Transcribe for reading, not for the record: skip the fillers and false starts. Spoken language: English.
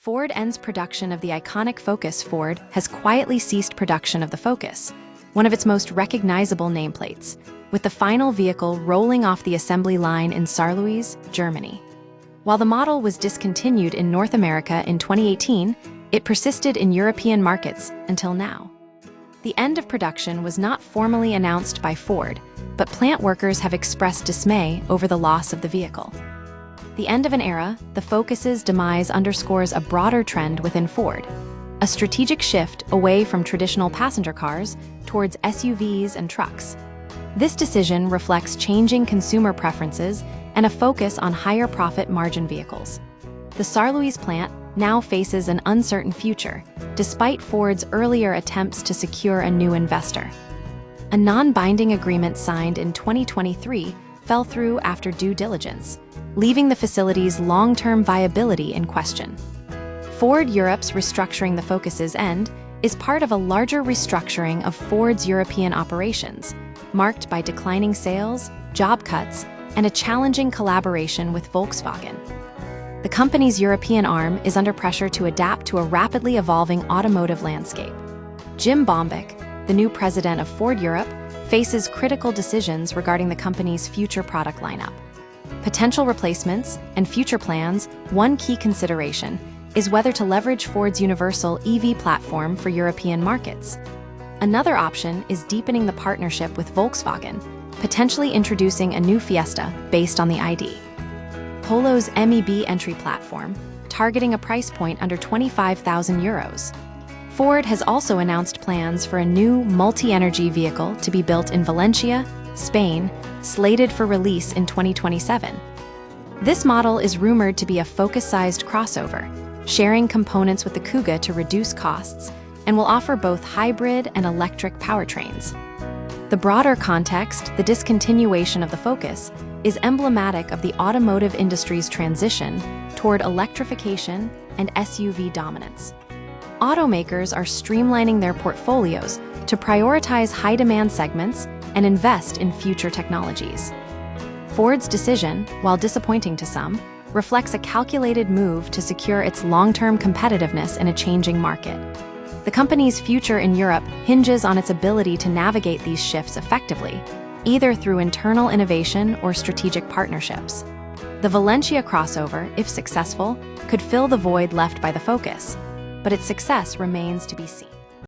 Ford ends production of the iconic Focus, Ford has quietly ceased production of the Focus, one of its most recognizable nameplates, with the final vehicle rolling off the assembly line in Saarlouis, Germany. While the model was discontinued in North America in 2018, it persisted in European markets until now. The end of production was not formally announced by Ford, but plant workers have expressed dismay over the loss of the vehicle. The end of an era, the Focus's demise underscores a broader trend within Ford, a strategic shift away from traditional passenger cars towards SUVs and trucks. This decision reflects changing consumer preferences and a focus on higher profit margin vehicles. The Saarlouis plant now faces an uncertain future, despite Ford's earlier attempts to secure a new investor. A non-binding agreement signed in 2023 fell through after due diligence, leaving the facility's long-term viability in question. Ford Europe's restructuring the Focus's end is part of a larger restructuring of Ford's European operations, marked by declining sales, job cuts, and a challenging collaboration with Volkswagen. The company's European arm is under pressure to adapt to a rapidly evolving automotive landscape. Jim Bombeck, the new president of Ford Europe, faces critical decisions regarding the company's future product lineup. Potential replacements and future plans. One key consideration is whether to leverage Ford's universal EV platform for European markets. Another option is deepening the partnership with Volkswagen, potentially introducing a new Fiesta based on the ID. Polo's MEB entry platform, targeting a price point under €25,000. Ford has also announced plans for a new multi-energy vehicle to be built in Valencia, Spain, slated for release in 2027. This model is rumored to be a Focus-sized crossover, sharing components with the Kuga to reduce costs, and will offer both hybrid and electric powertrains. The broader context, the discontinuation of the Focus, is emblematic of the automotive industry's transition toward electrification and SUV dominance. Automakers are streamlining their portfolios to prioritize high-demand segments and invest in future technologies. Ford's decision, while disappointing to some, reflects a calculated move to secure its long-term competitiveness in a changing market. The company's future in Europe hinges on its ability to navigate these shifts effectively, either through internal innovation or strategic partnerships. The Valencia crossover, if successful, could fill the void left by the Focus, but its success remains to be seen.